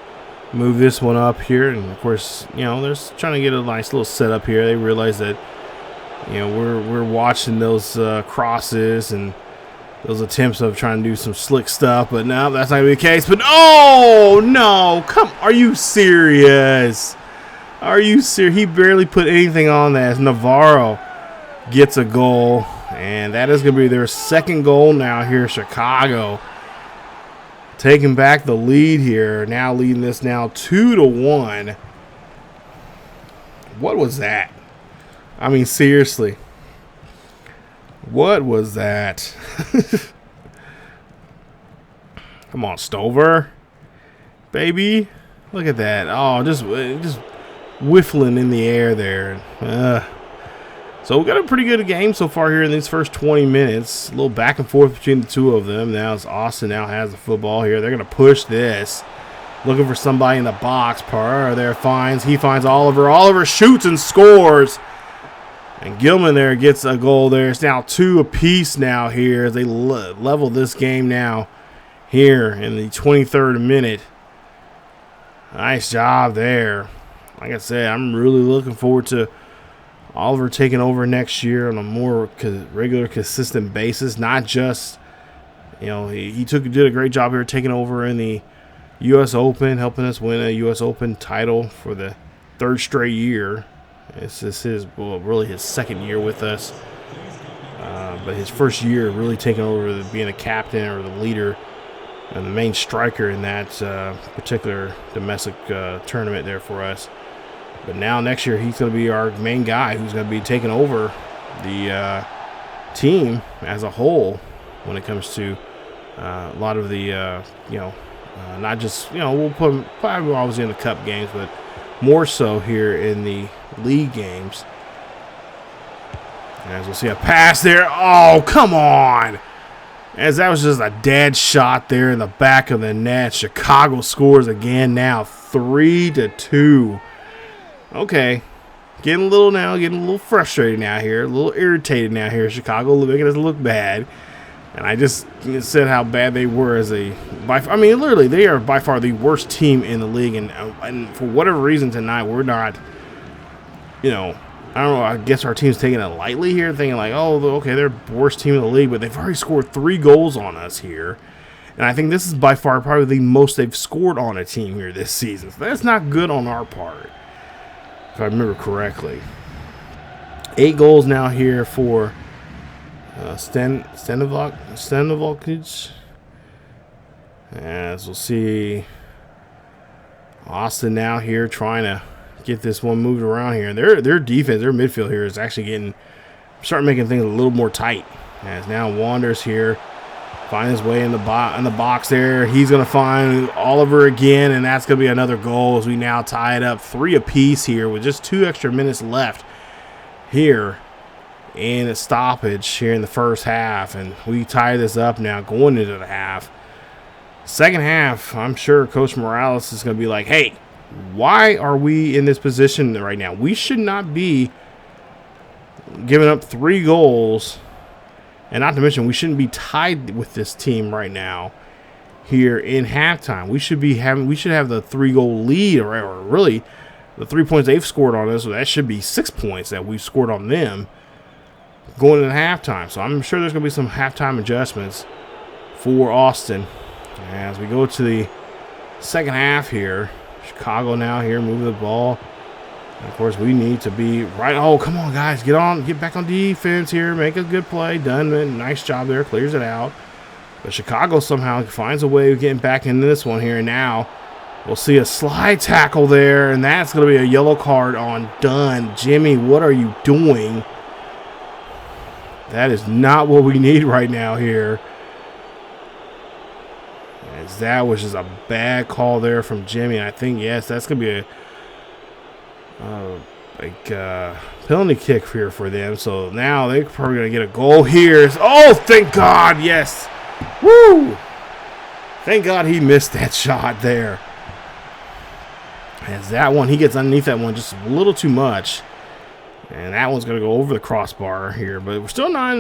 [SPEAKER 3] move this one up here, and of course, they're trying to get a nice little setup here. They realize that, we're watching those crosses and those attempts of trying to do some slick stuff, but no, that's not gonna be the case. But no, are you serious? Are you serious? He barely put anything on that. As Navarro gets a goal, and that is going to be their second goal now here. Chicago taking back the lead here, now leading this now 2-1. What was that? I mean, seriously, what was that? Come on, Stover, baby, look at that. Just whiffling in the air there. So we've got a pretty good game so far here in these first 20 minutes. A little back and forth between the two of them. Now as Austin now has the football here. They're going to push this. Looking for somebody in the box. Parra there he finds Oliver. Oliver shoots and scores. And Gilman there gets a goal there. It's now 2 apiece now here as they level this game now here in the 23rd minute. Nice job there. Like I said, I'm really looking forward to Oliver taking over next year on a more regular, consistent basis. Not just, he did a great job here taking over in the U.S. Open, helping us win a U.S. Open title for the 3rd straight year. This is really his 2nd year with us. But his first year really taking over being a captain or the leader and the main striker in that particular domestic tournament there for us. But now next year he's going to be our main guy who's going to be taking over the team as a whole when it comes to a lot of the, not just, we'll put him probably always in the cup games, but more so here in the league games. As we'll see a pass there. Oh, come on. As that was just a dead shot there in the back of the net. Chicago scores again now 3-2. Okay, getting a little frustrated now here, a little irritated now here. Chicago making us look bad, and I just said how bad they were literally they are by far the worst team in the league, and for whatever reason tonight we're not, I don't know. I guess our team's taking it lightly here, thinking like, okay, they're the worst team in the league, but they've already scored 3 goals on us here. And I think this is by far probably the most they've scored on a team here this season. So that's not good on our part, if I remember correctly. 8 goals now here for Stanovic. As we'll see Austin now here trying to get this one moved around here. Their defense, their midfield here is actually starting making things a little more tight. As now Wanders here find his way in the box there. He's going to find Oliver again, and that's going to be another goal as we now tie it up 3 apiece here with just 2 extra minutes left here in a stoppage here in the first half. And we tie this up now going into the half. Second half, I'm sure Coach Morales is going to be like, hey, why are we in this position right now? We should not be giving up 3 goals. And not to mention, we shouldn't be tied with this team right now here in halftime. We should have the 3-goal lead, or really the 3 points they've scored on us. So that should be 6 points that we've scored on them going into halftime. So I'm sure there's going to be some halftime adjustments for Austin as we go to the second half here. Chicago now here moving the ball. And of course, we need to be right. Oh, come on, guys. Get back on defense here. Make a good play. Dunman, nice job there. Clears it out. But Chicago somehow finds a way of getting back into this one here. And now we'll see a slide tackle there. And that's going to be a yellow card on Dunn. Jimmy, what are you doing? That is not what we need right now here. As that was just a bad call there from Jimmy. And I think, yes, that's going to be a penalty kick here for them. So now they're probably going to get a goal here. Oh, thank God. Yes. Woo. Thank God he missed that shot there. As that one, he gets underneath that one just a little too much. And that one's going to go over the crossbar here. But we're still not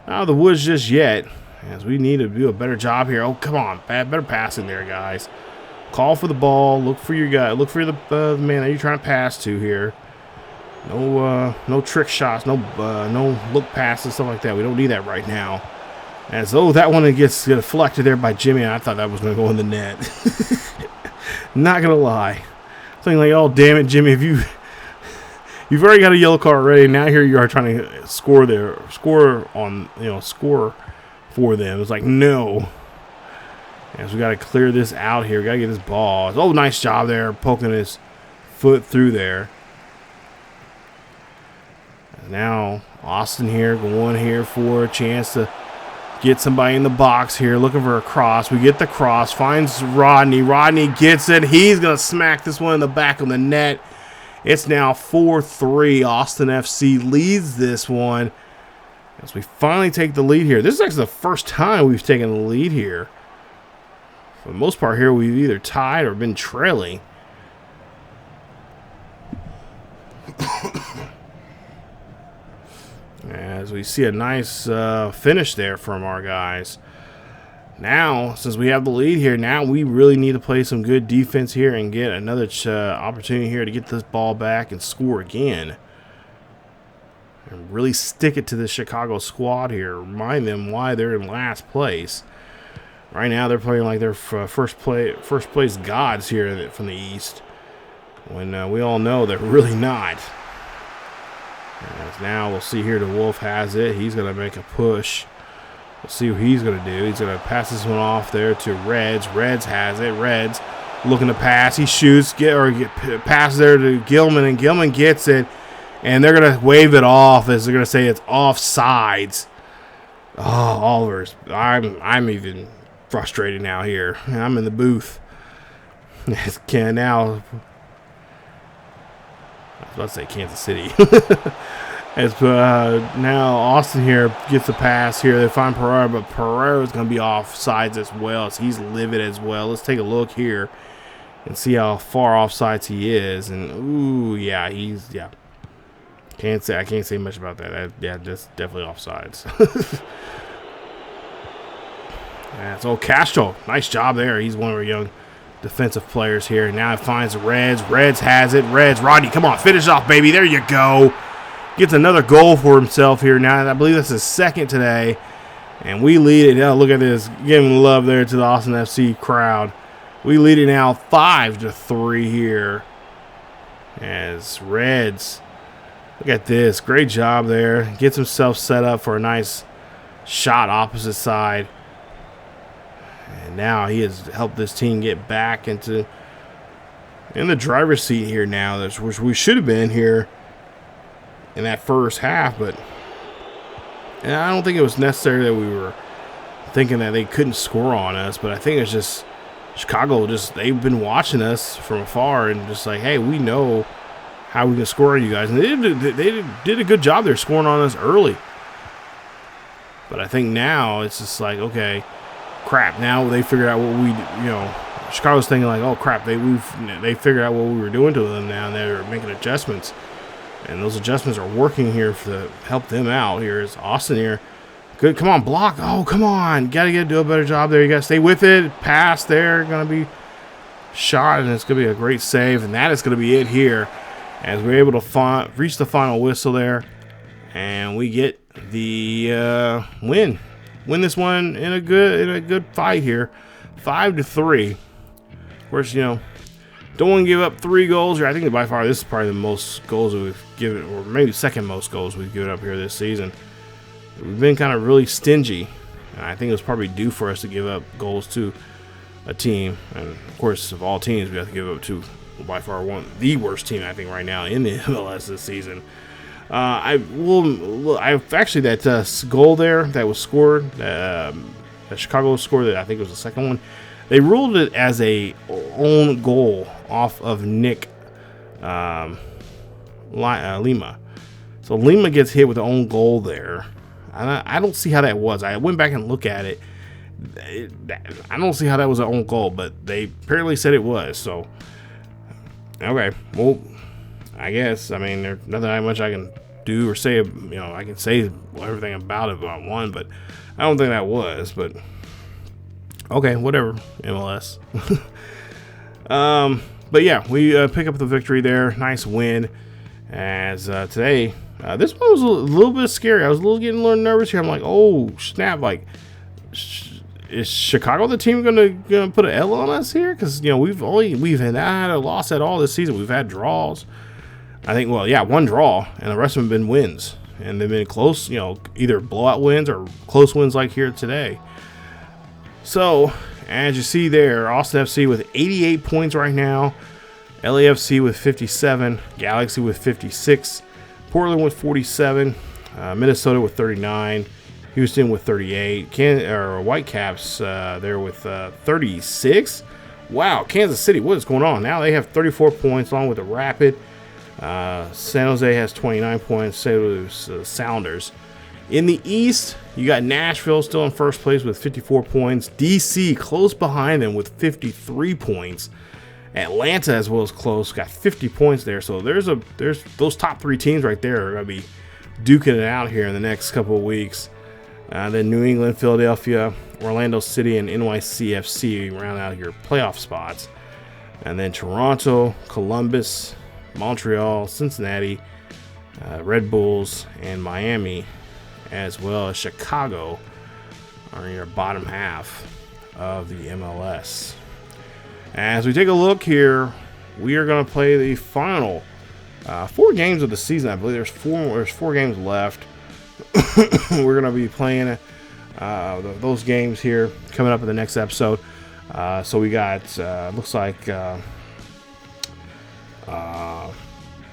[SPEAKER 3] out of the woods just yet. As we need to do a better job here. Oh, come on. Better passing there, guys. Call for the ball. Look for your guy. Look for the man that you're trying to pass to here. No trick shots. No look passes, stuff like that. We don't need that right now. As though that one gets deflected there by Jimmy. I thought that was going to go in the net. Not going to lie. Thinking like, oh, damn it, Jimmy. If you've already got a yellow card already. Now here you are trying to score for them. It's like, no. As we got to clear this out here. We got to get this ball. Oh, nice job there. Poking his foot through there. And now Austin here going here for a chance to get somebody in the box here. Looking for a cross. We get the cross. Finds Rodney. Rodney gets it. He's going to smack this one in the back of the net. It's now 4-3. Austin FC leads this one. As we finally take the lead here. This is actually the first time we've taken the lead here. For the most part here, we've either tied or been trailing. As we see a nice finish there from our guys. Now, since we have the lead here, now we really need to play some good defense here and get another opportunity here to get this ball back and score again. And really stick it to the Chicago squad here. Remind them why they're in last place. Right now, they're playing like they're first place gods here from the East. When we all know they're really not. As now we'll see here the Wolf has it. He's going to make a push. We'll see what he's going to do. He's going to pass this one off there to Reds. Reds has it. Reds looking to pass. He shoots. Pass there to Gilman, and Gilman gets it. And they're going to wave it off as they're going to say it's offsides. Oh, Oliver's. I'm even frustrated now here. I'm in the booth. Now, I was about to say Kansas City. As now Austin here gets the pass here. They find Pereira, but Pereira is going to be offsides as well. So he's livid as well. Let's take a look here and see how far offsides he is. And ooh, yeah, I can't say much about that. That's definitely offsides. Yeah, so Castro, nice job there. He's one of our young defensive players here. Now it finds Reds. Reds has it. Reds, Rodney, come on, finish off, baby. There you go. Gets another goal for himself here now. I believe that's his second today. And we lead it now. Look at this. Giving love there to the Austin FC crowd. We lead it now 5-3 here. As Reds, look at this. Great job there. Gets himself set up for a nice shot opposite side. And now he has helped this team get back in the driver's seat here now, which we should have been here in that first half. But and I don't think it was necessary that we were thinking that they couldn't score on us. But I think it's just Chicago, they've been watching us from afar and just like, hey, we know how we can score on you guys. And they did a good job there scoring on us early. But I think now it's just like, okay, crap, now they figured out what Chicago's thinking like, oh crap, they figured out what we were doing to them now, and they're making adjustments. And those adjustments are working here to help them out. Here is Austin here. Good, come on, block. Oh, come on. Got to do a better job there. You got to stay with it. Pass there. Going to be shot, and it's going to be a great save. And that is going to be it here as we're able to reach the final whistle there. And we get the win. Win this one in a good fight here. 5-3. Of course, don't want to give up 3 goals here. I think by far this is probably the most goals that we've given, or maybe second most goals we've given up here this season. We've been kind of really stingy, and I think it was probably due for us to give up goals to a team. And of course, of all teams, we have to give up to by far the worst team I think right now in the MLS this season. I've actually that goal there that was scored, that Chicago scored, that I think was the second one. They ruled it as a own goal off of Nick Lima. So Lima gets hit with an own goal there. I don't see how that was. I went back and looked at it. I don't see how that was an own goal, but they apparently said it was. So, okay. Well, I guess, there's nothing much I can do or say. I can say everything about it about one, but I don't think that was. But okay, whatever, MLS. But yeah, we pick up the victory there. Nice win. As today, this one was a little bit scary. I was getting a little nervous here. I'm like, oh snap! Like, is Chicago the team gonna put an L on us here? Because we've not had a loss at all this season. We've had draws. I think, one draw, and the rest of them have been wins, and they've been close. Either blowout wins or close wins like here today. So, as you see there, Austin FC with 88 points right now, LAFC with 57, Galaxy with 56, Portland with 47, Minnesota with 39, Houston with 38, Whitecaps there with 36. Wow, Kansas City, what is going on? Now they have 34 points along with the Rapid. San Jose has 29 points, so does Sounders. In the East, you got Nashville still in first place with 54 points. DC close behind them with 53 points. Atlanta as well as close, got 50 points there. So there's those top 3 teams right there are going to be duking it out here in the next couple of weeks. Then New England, Philadelphia, Orlando City, and NYCFC round out your playoff spots. And then Toronto, Columbus, Montreal, Cincinnati, Red Bulls, and Miami, as well as Chicago, are in your bottom half of the MLS. As we take a look here, we are going to play the final 4 games of the season. I believe there's 4 games left. We're going to be playing those games here coming up in the next episode. So we got looks like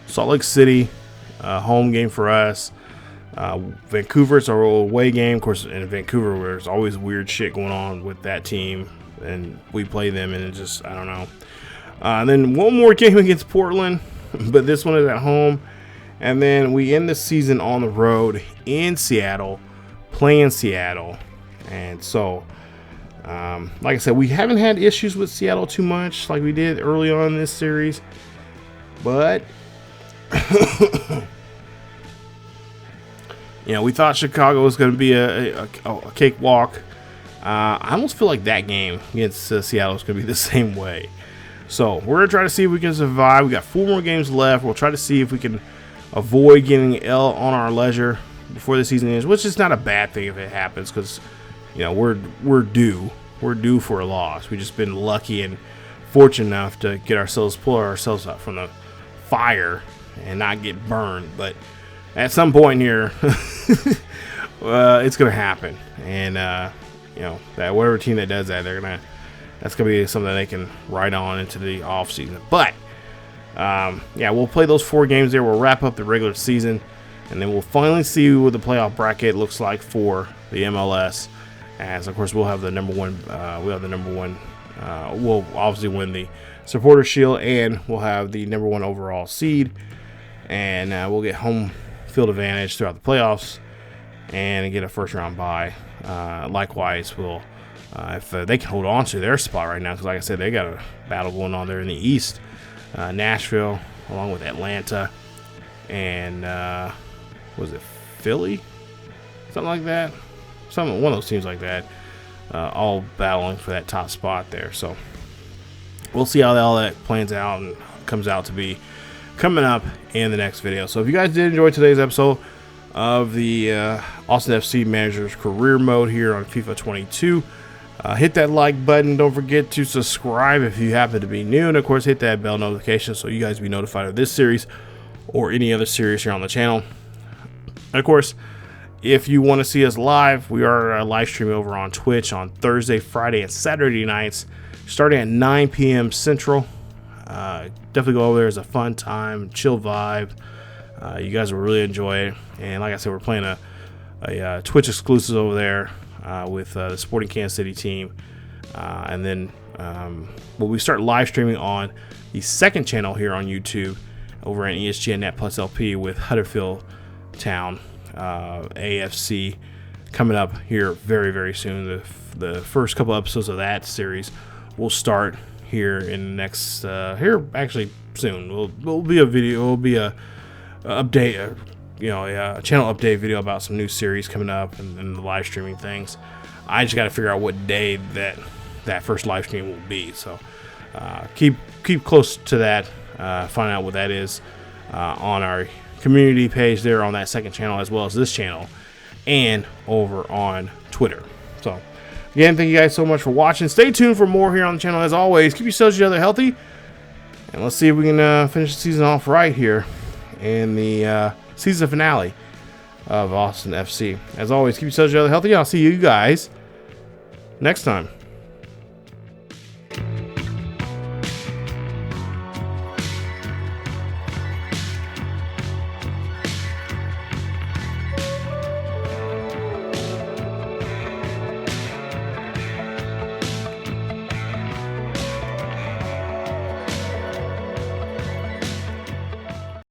[SPEAKER 3] Salt Lake City, home game for us. Vancouver, it's our away game. Of course, in Vancouver, there's always weird shit going on with that team, and we play them, and it just, I don't know. And then one more game against Portland, but this one is at home. And then we end the season on the road in Seattle, playing Seattle. And so, like I said, we haven't had issues with Seattle too much like we did early on in this series. But we thought Chicago was going to be a cakewalk. I almost feel like that game against Seattle is going to be the same way. So we're going to try to see if we can survive. We got 4 more games left. We'll try to see if we can avoid getting L on our leisure before the season ends, which is not a bad thing if it happens, because we're due for a loss. We've just been lucky and fortunate enough to pull ourselves up from the fire and not get burned. But at some point here, it's going to happen. And, that whatever team that does that, that's going to be something they can ride on into the off season. But, we'll play those 4 games there. We'll wrap up the regular season, and then we'll finally see what the playoff bracket looks like for the MLS. As, of course, we'll have the number one. We'll obviously win the Supporter Shield, and we'll have the number 1 overall seed. And we'll get home field advantage throughout the playoffs and get a first round bye. Likewise, we'll if they can hold on to their spot right now, because like I said, they got a battle going on there in the East. Nashville, along with Atlanta, and was it Philly? Something like that. One of those teams like that, all battling for that top spot there. So we'll see how all that plans out and comes out to be coming up in the next video. So if you guys did enjoy today's episode of the Austin FC Manager's Career Mode here on FIFA 22, hit that like button. Don't forget to subscribe if you happen to be new, and of course hit that bell notification so you guys be notified of this series or any other series here on the channel. And of course, if you want to see us live, we are live streaming over on Twitch on Thursday, Friday, and Saturday nights, starting at 9 p.m. Central. Definitely go over there. It's a fun time, chill vibe. You guys will really enjoy it. And like I said, we're playing a Twitch exclusive over there with the Sporting Kansas City team. And then we start live streaming on the second channel here on YouTube over at ESGNet Plus LP with Huddersfield Town AFC coming up here very, very soon. The first couple episodes of that series will start here in the next here actually soon. Will be a video. Will be a update, a channel update video about some new series coming up and the live streaming things. I just got to figure out what day that first live stream will be. So keep close to that. Find out what that is on our community page there on that second channel, as well as this channel and over on Twitter. So again, thank you guys so much for watching. Stay tuned for more here on the channel. As always, keep yourselves each other healthy, and let's see if we can finish the season off right here in the season finale of Austin FC. As always, keep yourselves each other healthy. I'll see you guys next time.